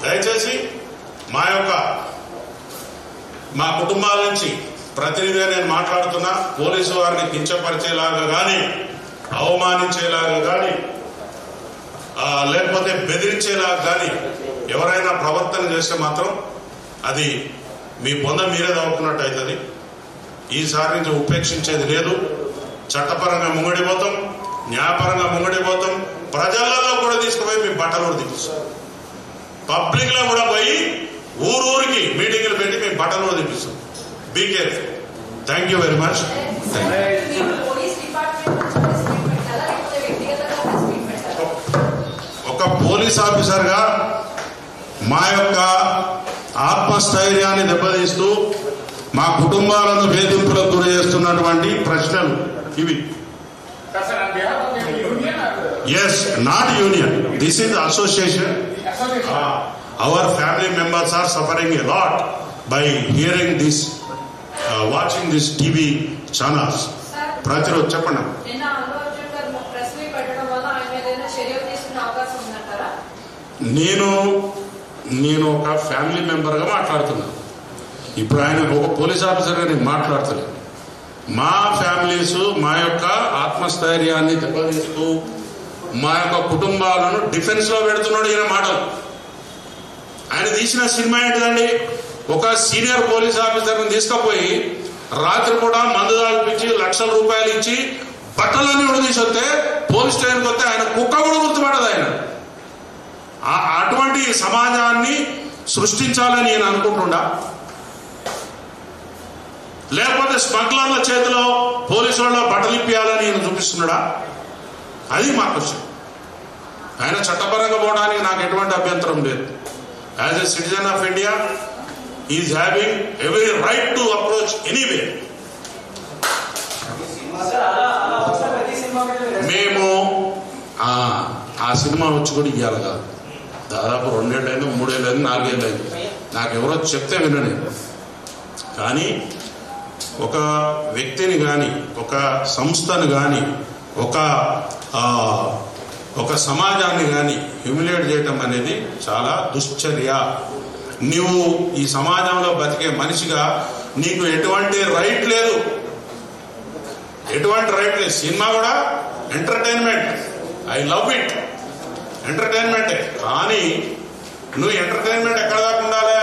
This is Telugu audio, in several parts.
దయచేసి మా కుటుంబాల నుంచి ప్రతినిధిగా నేను మాట్లాడుతున్నా. పోలీసు వారిని కించపరిచేలాగా కానీ, అవమానించేలాగా కానీ, లేకపోతే బెదిరించేలాగా కానీ ఎవరైనా ప్రవర్తన చేస్తే మాత్రం అది మీ బొంద మీరే తవ్వుకున్నట్టు అవుతుంది. ఈసారి నుంచి ఉపేక్షించేది లేదు. చట్టపరంగా ముంగడిపోతాం, న్యాయపరంగా ముంగడిపోతాం. ప్రజలలో కూడా తీసుకుపోయి మీ బట్టలు కూడా తీపిస్తాం. పబ్లిక్ లో కూడా పోయి ఊరూరికి మీటింగ్లు పెట్టి మీ బట్టలు కూడా తీపిస్తాం. Be careful. Thank you very much. ఒక పోలీస్ ఆఫీసర్ గా మా యొక్క ఆత్మస్థైర్యాన్ని దెబ్బతీస్తూ మా కుటుంబాలను వేధింపులకు గురి చేస్తున్నటువంటి ప్రశ్నలు ఇవి. Yes, not union, this is association. Our family members are suffering a lot by hearing this, watching this TV channels. ప్రతిరోజు చెప్పండి. నేను ఒక ఫ్యామిలీ మెంబర్గా మాట్లాడుతున్నాను. ఇప్పుడు ఆయన ఒక పోలీస్ ఆఫీసర్గా నేను మాట్లాడతలేదు. మా ఫ్యామిలీస్ మా యొక్క ఆత్మస్థైర్యాన్ని దెబ్బతీస్తూ మా యొక్క కుటుంబాలను డిఫెన్స్ లో పెడుతున్నాడు ఈయన మాటలు. ఆయన తీసిన సినిమా ఏంటిదండి? ఒక సీనియర్ పోలీస్ ఆఫీసర్ని తీసుకుపోయి రాత్రి కూడా మందు దాల్పించి లక్షల రూపాయలు ఇచ్చి బట్టలన్నీ కూడా తీసుకొస్తే పోలీస్ స్టేషన్కి వస్తే ఆయన కుక్క కూడా గుర్తుపడదు. ఆయన అటువంటి సమాజాన్ని సృష్టించాలని నేను అనుకుంటున్నా. లేకపోతే స్మగ్లర్ల చేతిలో పోలీసులలో బట్టలు ఇప్పియాలని నేను చూపిస్తున్నాడా? అది మా క్వశ్చన్. ఆయన చట్టపరంగా పోవడానికి నాకు ఎటువంటి అభ్యంతరం లేదు. As a citizen of India is having every right to approach anyway. మేము ఆ సినిమా వచ్చి కూడా ఇవ్వాలి కాదు, దాదాపు 2 ఏళ్ళైంది, 3 ఏళ్ళైంది, 4 ఏళ్ళైంది. నాకు ఎవరో చెప్తే వినలేదు. కానీ ఒక వ్యక్తిని కానీ, ఒక సంస్థను కానీ, ఒక సమాజాన్ని కానీ హ్యూమిలేట్ చేయటం అనేది చాలా దుశ్చర్య. నువ్వు ఈ సమాజంలో బతికే మనిషిగా నీకు ఎటువంటి రైట్ లేదు, ఎటువంటి రైట్ లేదు. సినిమా కూడా ఎంటర్టైన్మెంట్, ఐ లవ్ ఇట్, ఎంటర్టైన్మెంటే. కానీ నువ్వు ఎంటర్టైన్మెంట్ ఎక్కడ దాకా ఉండాలి?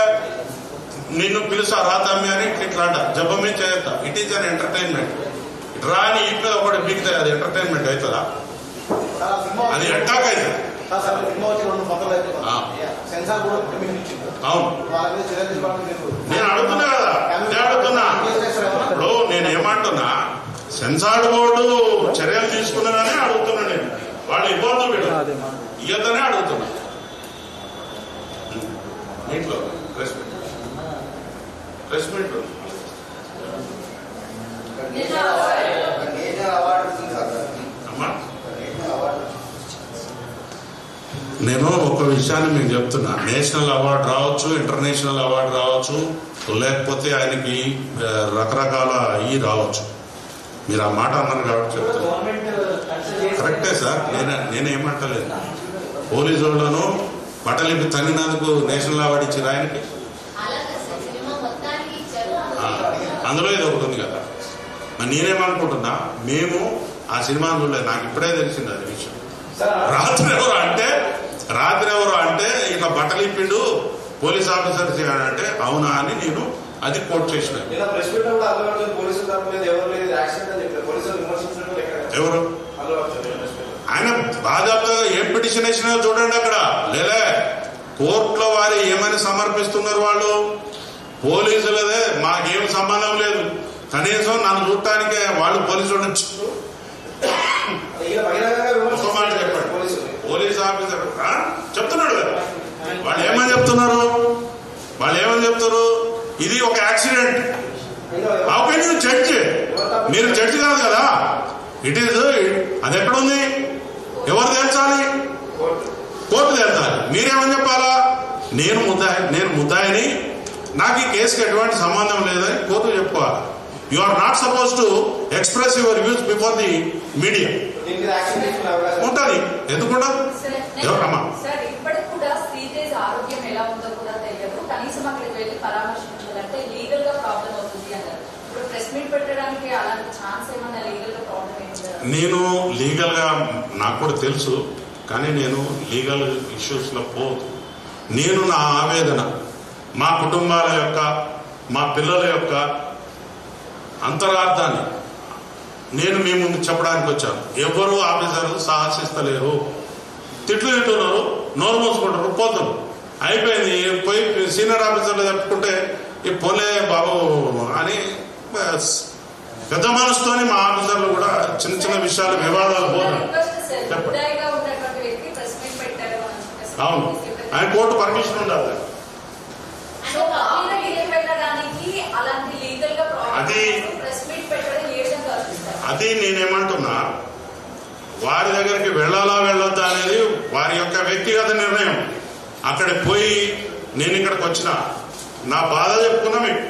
నిన్ను పిలుసా రాతమ్మి అని ఇట్లా అంట, జబ్బమే చేస్తా, ఇట్ ఈజ్ అన్ ఎంటర్టైన్మెంట్. రాని ఇంట్లో ఒకటి మిగతా అది ఎంటర్టైన్మెంట్ అవుతుందా? అది అటాక్ అవుతుంది. అవును, నేను అడుగుతున్నా కదా, ఇప్పుడు నేను ఏమంటున్నా, సెన్సార్ బోర్డు చర్యలు తీసుకున్నారని అడుగుతున్నా. నేను వాళ్ళు ఇవ్వద్దు వీడు ఇవ్వద్దనే అడుగుతున్నా. ఇంట్లో ప్రెస్ మీట్ నేను ఒక విషయాన్ని మీకు చెప్తున్నా. నేషనల్ అవార్డు రావచ్చు, ఇంటర్నేషనల్ అవార్డు రావచ్చు, లేకపోతే ఆయనకి రకరకాల రావచ్చు. మీరు ఆ మాట అన్నారు కాబట్టి చెప్తున్నా. కరెక్టే సార్, నేనేమంటలేదు. పోలీసు వాళ్ళను బట్టలిపి తన్నినందుకు నేషనల్ అవార్డు ఇచ్చారు ఆయనకి. అందులో ఇది ఒకటి ఉంది కదా. మరి నేనేమనుకుంటున్నా, మేము ఆ సినిమా చూడలేదు, నాకు ఇప్పుడే తెలిసింది అది విషయం. రాత్రి ఎవరు అంటే ఇట్లా బట్టలు ఇప్పిండు పోలీస్ ఆఫీసర్ అంటే అవునా అని నేను అది కోట్ చేసిన. ఎవరు ఆయన బాధ్యతగా ఏం పిటిషన్ వేసినా చూడండి. అక్కడ లేలే కోర్టులో వారు ఏమని సమర్పిస్తున్నారు వాళ్ళు. పోలీసులదే మాకేం సంబంధం లేదు, కనీసం నన్ను చూడటానికే వాళ్ళు పోలీసులు ఒక మాట చెప్పండి. పోలీస్ ఆఫీసర్ చెప్తున్నాడు కదా, వాళ్ళు ఏమని చెప్తారు, ఇది ఒక accident. How can you judge? మీరు జడ్జి కాదు కదా. ఇట్ ఈజ్, అది ఎక్కడుంది? ఎవరు తేల్చాలి? కోర్టు తేల్చాలి. మీరేమని చెప్పాలా? నేను ముద్దాయిని, నాకు ఈ కేసుకి ఎటువంటి సంబంధం లేదని కోర్టు చెప్పుకోవాలి. You are not suppose to express your views before the media. ఉంటుంది, ఎందుకుంటా? ఎవరమ్మా ఎలా ఉందో కూడా తెలియదు, కనీసం అక్కడికి వెళ్ళి పరామర్శించాలంటే లీగల్ గా ప్రాబ్లం అవుతుంది అన్నారు. ఇప్పుడు ప్రెస్ మీట్ పెట్టడానికి అలాంటి ఛాన్స్ ఏమన్నా లీగల్ గా ప్రాబ్లం ఏంటి? నేను లీగల్ గా నాకు కూడా తెలుసు, కానీ నేను లీగల్ ఇష్యూస్ లో పోదు. నేను నా ఆవేదన మా కుటుంబాల యొక్క, మా పిల్లల యొక్క అంతరార్థాన్ని నేను మీ ముందు చెప్పడానికి వచ్చాను. ఎవరు ఆఫీసర్లు సాహసిస్తలేరు, తిట్లు తింటున్నారు, నోరు మూసుకుంటారు, పోతారు, అయిపోయింది. పోయి సీనియర్ ఆఫీసర్లు చెప్పుకుంటే ఈ పోలే బాబు అని పెద్ద మనసుతోని మా ఆఫీసర్లు కూడా చిన్న చిన్న విషయాలు వివాదాలు పోతారు. అవును, ఆయన కోర్టు పర్మిషన్ ఉండాలి. అది నేనేమంటున్నా, వారి దగ్గరికి వెళ్ళాలా వెళ్ళొద్దా అనేది వారి యొక్క వ్యక్తిగత నిర్ణయం. అక్కడికి పోయి నేను ఇక్కడికి వచ్చిన నా బాధ చెప్పుకున్నా మీకు.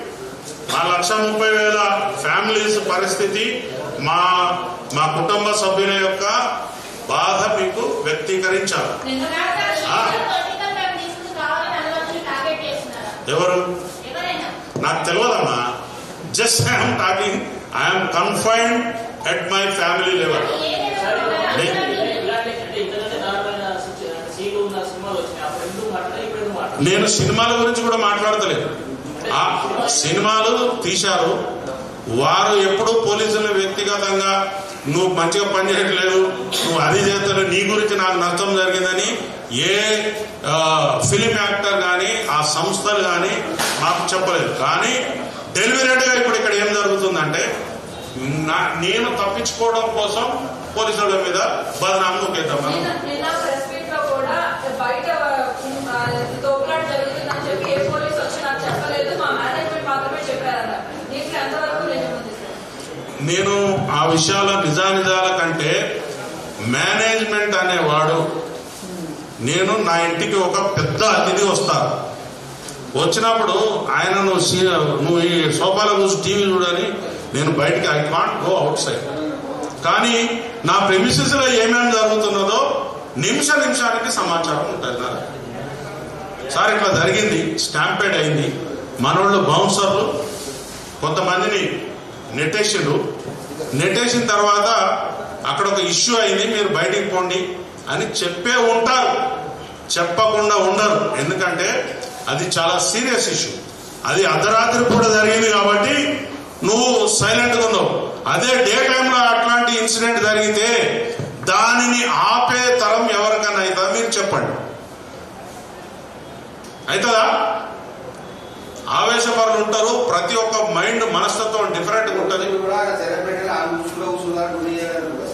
మా 1,30,000 ఫ్యామిలీస్ పరిస్థితి, మా మా కుటుంబ సభ్యుల యొక్క బాధ మీకు వ్యక్తీకరించాలి. ఎవరు నాకు తెలియదమ్మా. Just I'm talking, I'm confined at my family level. నేను సినిమాల గురించి కూడా మాట్లాడతలేదు. ఆ సినిమాలు తీశారు, వారు ఎప్పుడూ పోలీసులను వ్యక్తిగతంగా నువ్వు మంచిగా పనిచేయట్లేదు, నువ్వు అది చేస్తావు, నీ గురించి నాకు నష్టం జరిగిందని ఏ ఫిలిం యాక్టర్ కానీ ఆ సంస్థలు కానీ మాకు చెప్పలేదు. కానీ డెలివరీగా ఇప్పుడు ఇక్కడ ఏం జరుగుతుందంటే, నేను తప్పించుకోవడం కోసం పోలీసుల మీద బదనామా నొక్కేద్దాం. నేను ఆ విషయాల నిజానిజాల కంటే మేనేజ్మెంట్ అనేవాడు, నేను నా ఇంటికి ఒక పెద్ద అతిథి వస్తారు, వచ్చినప్పుడు ఆయన నువ్వు ఈ సోఫాలో కూర్చు టీవీ చూడని నేను బయటికి, I can't go out side. కానీ నా ప్రెమిసెస్ లో ఏమేమి జరుగుతున్నదో నిమిషానికి సమాచారం ఉంటుంది. సార్ ఇట్లా జరిగింది, స్టాంపేడ్ అయింది, మనోళ్ళు బౌన్సర్లు కొంతమందిని నెట్టేసిన తర్వాత అక్కడ ఒక ఇష్యూ అయింది, మీరు బయటికి పోండి అని చెప్పే ఉంటారు, చెప్పకుండా ఉండరు. ఎందుకంటే అది చాలా సీరియస్ ఇష్యూ, అది అర్ధరాత్రి పూట జరిగింది కాబట్టి నువ్వు సైలెంట్గా ఉన్నావు. అదే డే టైంలో అట్లాంటి ఇన్సిడెంట్ జరిగితే దానిని ఆపే తరం ఎవరికైనా అవుతుందా మీరు చెప్పండి? అవుతుందా? ఆవేశపరులు ఉంటారు, ప్రతి ఒక్క మైండ్ మనస్తత్వం డిఫరెంట్గా ఉంటుంది.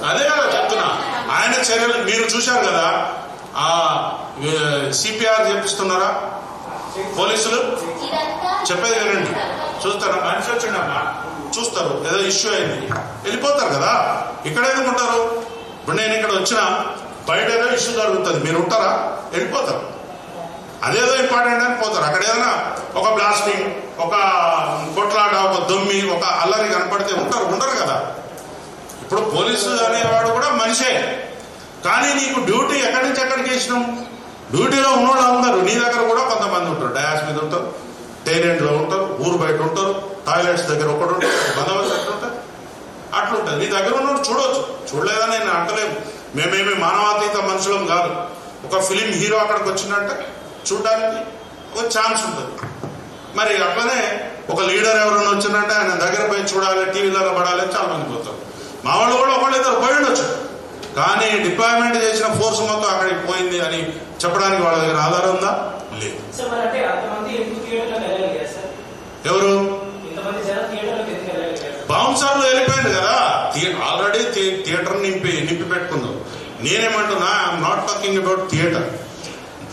అదే కదా చెప్తున్నా, ఆయన చర్యలు మీరు చూశారు కదా. ఆ సిపిఆర్ చేపిస్తున్నారా పోలీసులు? చెప్పేది వినండి, చూస్తారా? మనిషి వచ్చిండమ్మా, చూస్తారు, ఏదో ఇష్యూ అయింది, వెళ్ళిపోతారు కదా. ఇక్కడ ఎందుకుంటారు? ఇప్పుడు నేను ఇక్కడ వచ్చినా బయట ఏదో ఇష్యూ జరుగుతుంది, మీరు ఉంటారా? వెళ్ళిపోతారు. అదేదో ఇంపార్టెంట్ అని పోతారు. అక్కడ ఏదైనా ఒక బ్లాస్టింగ్, ఒక కొట్లాట, ఒక దొమ్మి, ఒక అల్లరి కనపడితే ఉండరు కదా. ఇప్పుడు పోలీసు అనేవాడు కూడా మనిషే, కానీ నీకు డ్యూటీ ఎక్కడి నుంచి ఎక్కడికి వేసినాం? డ్యూటీలో ఉన్నోళ్ళు అందరూ నీ దగ్గర కూడా కొంతమంది ఉంటారు, డయాస్ మీద ఉంటారు, టైలెంట్లో ఉంటారు, ఊరు బయట ఉంటారు, టాయిలెట్స్ దగ్గర ఒకటి ఉంటారు, బందోబస్తు ఎక్కడ ఉంటారు, అట్లుంటుంది. నీ దగ్గర ఉన్నోడు చూడవచ్చు, చూడలేదని నేను అంటలేము. మేమేమి మానవాతీత మనుషులం కాదు. ఒక ఫిలిం హీరో అక్కడికి వచ్చిందంటే చూడడానికి ఒక ఛాన్స్ ఉంటుంది. మరి అట్లనే ఒక లీడర్ ఎవరైనా వచ్చిందంటే ఆయన దగ్గర పోయి చూడాలి, టీవీలలో పడాలి, చాలా మంది పోతారు. మా వాళ్ళు కూడా ఒకళ్ళిద్దరు పోయి ఉండొచ్చు, కానీ డిప్లాయ్మెంట్ చేసిన ఫోర్స్ మొత్తం అక్కడికి పోయింది అని చెప్పడానికి వాళ్ళ దగ్గర ఆధారం ఉందా? లేదు. ఎవరు? బౌన్సర్లు వెళ్ళిపోయింది కదా, ఆల్రెడీ థియేటర్ నింపి పెట్టుకుందాం. నేనేమంటున్నా, I'm not talking about theatre.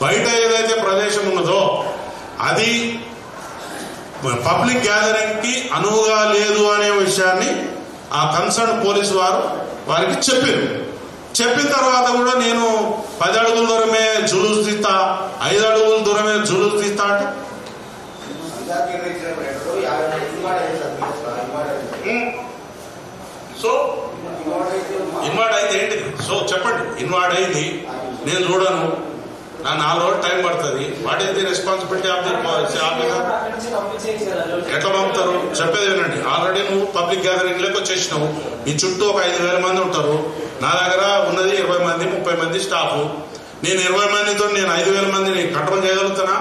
బయట ఏదైతే ప్రదేశం ఉన్నదో అది పబ్లిక్ గ్యాదరింగ్ కి అనువుగా లేదు అనే విషయాన్ని ఆ కన్సర్న్ పోలీసు వారికి చెప్పిన తర్వాత కూడా నేను 10 అడుగుల దూరమే జులూస్ తీస్తా, 5 అడుగుల దూరమే జులూస్ తీస్తా అంటే సో ఇన్వార్డ్ అయితే ఏంటిది? సో చెప్పండి, ఇన్వార్డ్ అయింది, నేను చూడను, నా 4 రోజులు టైం పడుతుంది. What is the responsibility of the officer? ఎట్లా పంపుతారు? చెప్పేది వినండి. ఆల్రెడీ నువ్వు పబ్లిక్ గ్యాదరింగ్ లోకి వచ్చేసినావు. నీ చుట్టూ ఒక 5,000 మంది ఉంటారు. నా దగ్గర ఉన్నది 20 మంది 30 మంది స్టాఫ్. నేను 20 మందితో నేను 5,000 మందిని కంట్రోల్ చేయగలుగుతానా?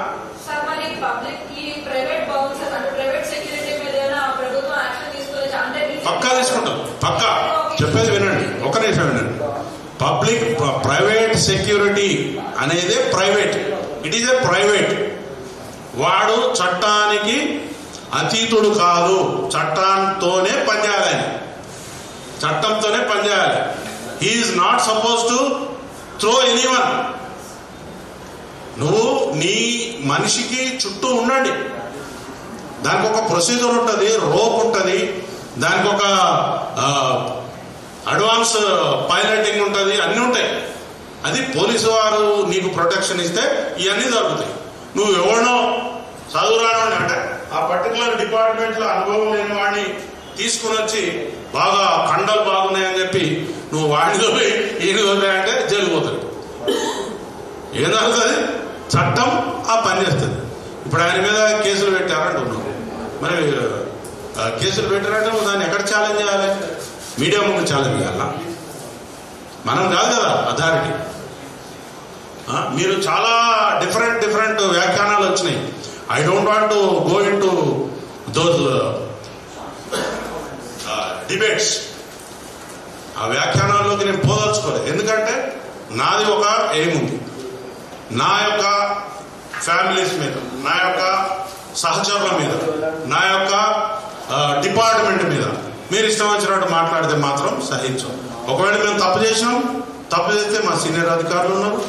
పక్కా తీసుకుంటాం. పక్కా చెప్పేది వినండి, ఒక నిమిషం వినండి. పబ్లిక్ ప్రైవేట్ సెక్యూరిటీ అనేది private, it is a private. వాడు చట్టానికి అతీతుడు కాదు. చట్టంతోనే పనిచేయాలి ఆయన, చట్టంతోనే పనిచేయాలి. He is not suppose to throw anyone. నువ్వు నీ మనిషికి చుట్టూ ఉండండి. దానికి ఒక ప్రొసీజర్ ఉంటుంది, రోప్ ఉంటుంది, దానికి ఒక అడ్వాన్స్ పైలటింగ్ ఉంటుంది, అన్నీ ఉంటాయి. అది పోలీసు వారు నీకు ప్రొటెక్షన్ ఇస్తే ఇవన్నీ జరుగుతాయి. నువ్వు ఎవరినో చదువురాని అంటే ఆ పర్టికులర్ డిపార్ట్మెంట్ లో అనుభవం లేని వాడిని తీసుకుని వచ్చి బాగా కండలు బాగున్నాయని చెప్పి నువ్వు వాడిని పోయి ఈయన అంటే జైలు పోతుంది. ఏం జరుగుతుంది? చట్టం ఆ పని చేస్తుంది. ఇప్పుడు ఆయన మీద కేసులు పెట్టారంటున్నావు. మరి కేసులు పెట్టారంటే దాన్ని ఎక్కడ ఛాలెంజ్ చేయాలి? మీడియా ముందు ఛాలెంజ్ చేయాలా? మనం కాదు కదా అథారిటీ. మీరు చాలా డిఫరెంట్ వ్యాఖ్యానాలు వచ్చినాయి. I don't want to go in to those debates. ఆ వ్యాఖ్యానాల్లోకి నేను పోదలుచుకోలేదు. ఎందుకంటే నాది ఒక ఎయిమ్ ఉంది. నా యొక్క ఫ్యామిలీస్ మీద, నా యొక్క సహచరుల మీద, నా యొక్క డిపార్ట్మెంట్ మీద మీరు ఇష్టం వచ్చినట్టు మాట్లాడితే మాత్రం సహించం. ఒకవేళ మేము తప్పు చేసినాం, తప్పు చేస్తే మా సీనియర్ అధికారులు ఉన్నారు,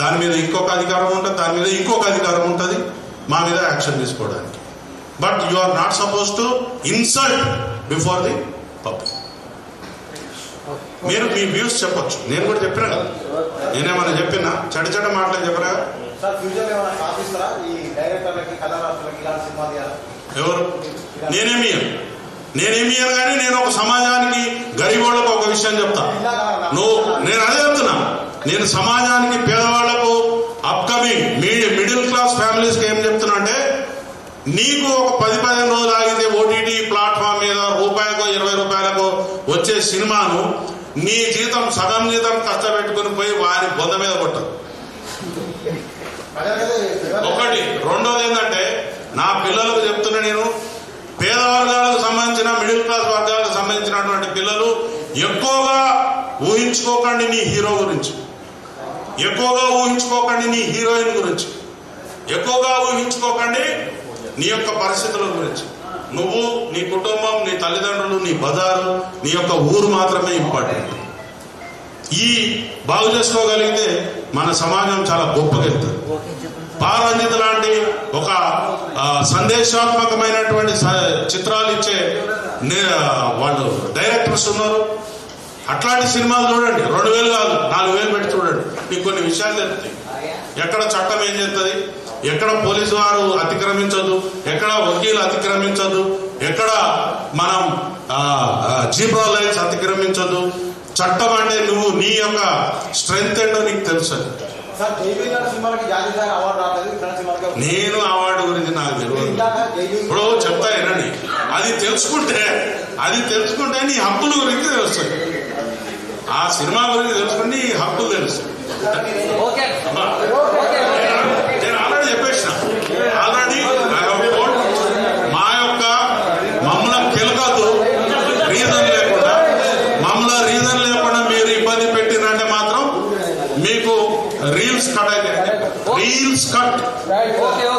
దాని మీద ఇంకొక అధికారం ఉంటుంది, దాని మీద ఇంకొక అధికారం ఉంటుంది మా మీద యాక్షన్ తీసుకోవడానికి. But you are not suppose to insult before the public. మీరు మీ వ్యూస్ చెప్పొచ్చు. నేను కూడా చెప్పినా కదా, నేనేమన్నా చెప్పినా చెడ్డ మాటలు చెప్పరా? ఎవరు? నేనేమి కానీ నేను ఒక సమాజానికి గరీబోళ్లకు ఒక విషయం చెప్తా. నేను అదే చెప్తున్నా. నేను సమాజానికి పేదవాళ్లకు అప్కమింగ్ మిడిల్ క్లాస్ ఫ్యామిలీస్కి ఏం చెప్తున్నా అంటే, నీకు ఒక 10-15 రోజులు ఆగితే ఓటీటీ ప్లాట్ఫామ్ మీద రూపాయకో 20 రూపాయలకో వచ్చే సినిమాను నీ జీతం సగం జీతం కష్టపెట్టుకుని పోయి వారి బొంద మీద కొట్టదు. ఒకటి. రెండోది ఏంటంటే, నా పిల్లలకు చెప్తున్నా నేను, పేద వర్గాలకు సంబంధించిన మిడిల్ క్లాస్ వర్గాలకు సంబంధించినటువంటి పిల్లలు ఎక్కువగా ఊహించుకోకండి నీ హీరో గురించి, ఎక్కువగా ఊహించుకోకండి నీ హీరోయిన్ గురించి, ఎక్కువగా ఊహించుకోకండి నీ యొక్క పరిస్థితుల గురించి. నువ్వు, నీ కుటుంబం, నీ తల్లిదండ్రులు, నీ బజారు, నీ యొక్క ఊరు మాత్రమే ఇంపార్టెంట్. ఈ బాగు చేసుకోగలిగితే మన సమాజం చాలా గొప్పగెళ్తుంది. పారంజిత్ లాంటి ఒక సందేశాత్మకమైనటువంటి చిత్రాలు ఇచ్చే వాళ్ళు డైరెక్టర్స్ ఉన్నారు. అట్లాంటి సినిమాలు చూడండి. 2,000 కాదు 4,000 పెట్టి చూడండి. మీకు కొన్ని విషయాలు తెలుస్తాయి. ఎక్కడ చట్టం ఏం చేస్తుంది, ఎక్కడ పోలీసు వారు అతిక్రమించదు, ఎక్కడ వకీలు అతిక్రమించదు, ఎక్కడ మనం జీబ్రా లైన్స్ అతిక్రమించదు. చట్టం అంటే నువ్వు నీ యొక్క స్ట్రెంగ్త్ ఏంటో నీకు తెలుసు. నేను అవార్డు గురించి నాకు తెలియదు. ఇప్పుడు చెప్తా వినండి. అది తెలుసుకుంటే నీ హక్కుల గురించి తెలుస్తుంది. ఆ సినిమా గురించి తెలుసుకుంటే నీ హక్కులు తెలుస్తాయి. నేను ఆల్రెడీ చెప్పేసిన. ఆల్రెడీ మా యొక్క మమ్మల్ని కెలకద్దు. రీజన్ లేకుండా మీరు ఇబ్బంది పెట్టినంటే మాత్రం మీకు రీల్స్ కట్ అయితే రీల్స్ కట్